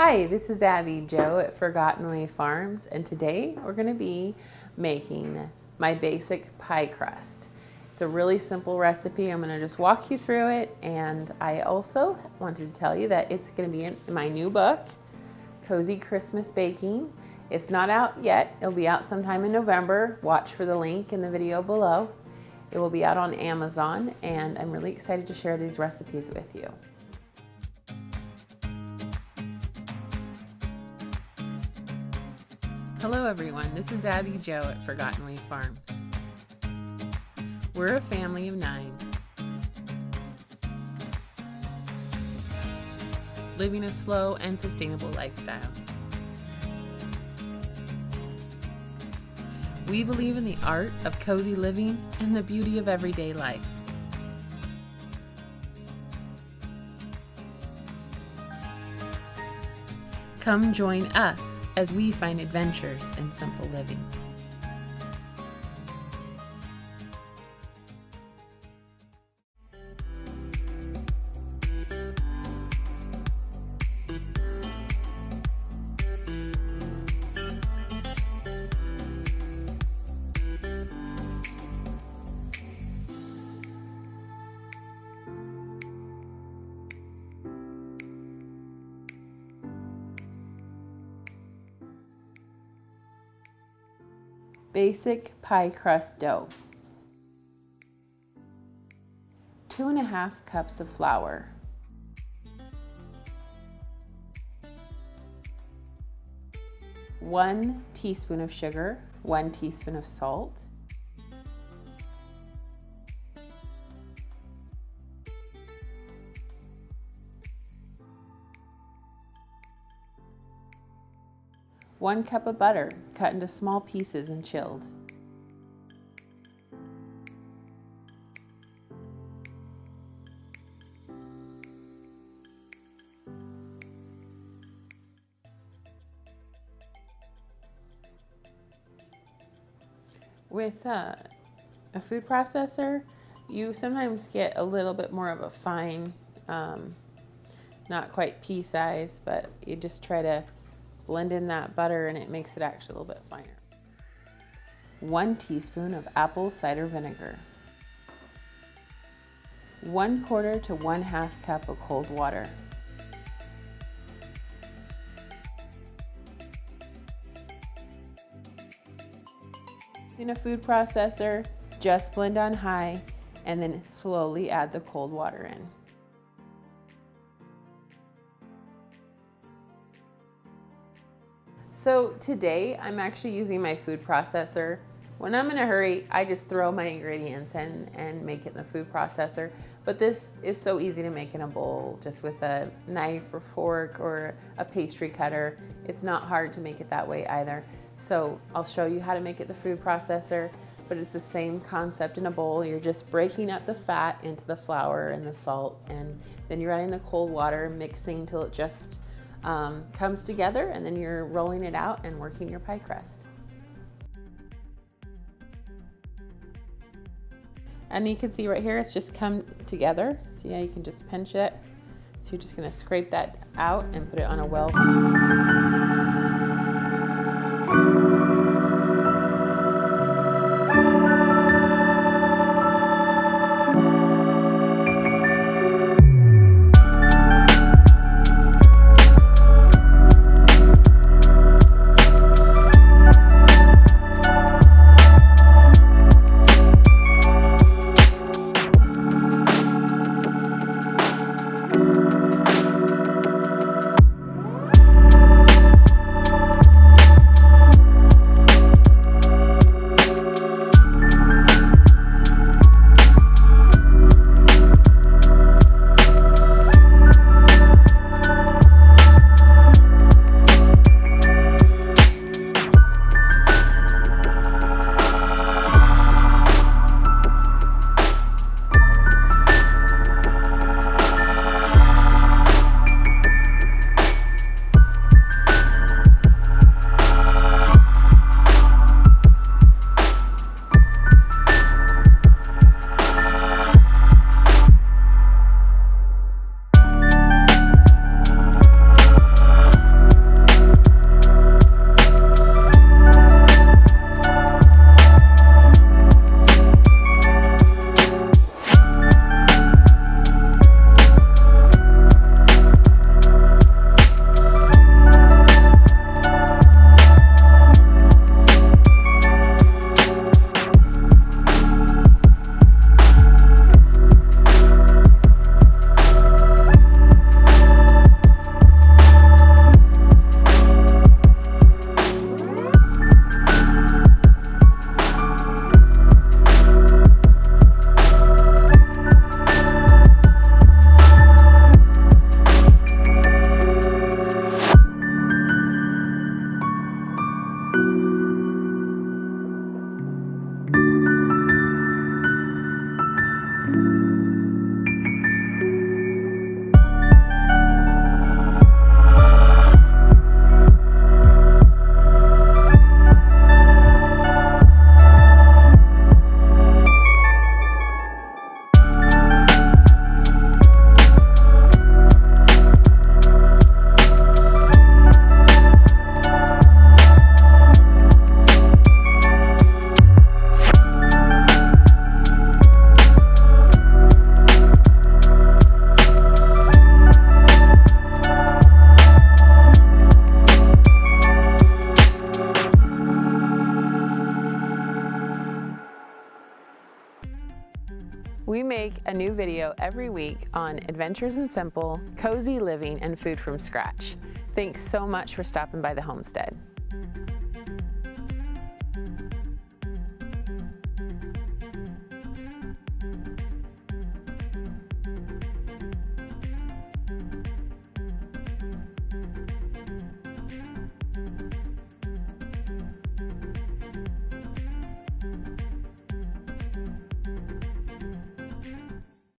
Hi, this is Abby Joe at Forgotten Way Farms, and today we're going to be making my basic pie crust. It's a really simple recipe. I'm going to just walk you through it, and I also wanted to tell you that it's going to be in my new book, Cozy Christmas Baking. It's not out yet. It'll be out sometime in November. Watch for the link in the video below. It will be out on Amazon, and I'm really excited to share these recipes with you. Hello everyone, this is Abby Joe at Forgotten Way Farms. We're a family of 9, living a slow and sustainable lifestyle. We believe in the art of cozy living and the beauty of everyday life. Come join us as we find adventures in simple living. Basic pie crust dough. 2½ cups of flour. 1 teaspoon of sugar, 1 teaspoon of salt, 1 cup of butter cut into small pieces and chilled. With a food processor, you sometimes get a little bit more of a fine, not quite pea size, but you just try to blend in that butter and it makes it actually a little bit finer. 1 teaspoon of apple cider vinegar. 1/4 to 1/2 cup of cold water. Using a food processor, just blend on high and then slowly add the cold water in. So today I'm actually using my food processor. When I'm in a hurry, I just throw my ingredients in and make it in the food processor. But this is so easy to make in a bowl, just with a knife or fork or a pastry cutter. It's not hard to make it that way either. So I'll show you how to make it the food processor, but it's the same concept in a bowl. You're just breaking up the fat into the flour and the salt, and then you're adding the cold water, mixing till it just comes together, and then you're rolling it out and working your pie crust. And you can see right here, it's just come together. See how you can just pinch it? So you're just gonna scrape that out and put it on a well. make a new video every week on Adventures in Simple, cozy living, and food from scratch. Thanks so much for stopping by the homestead.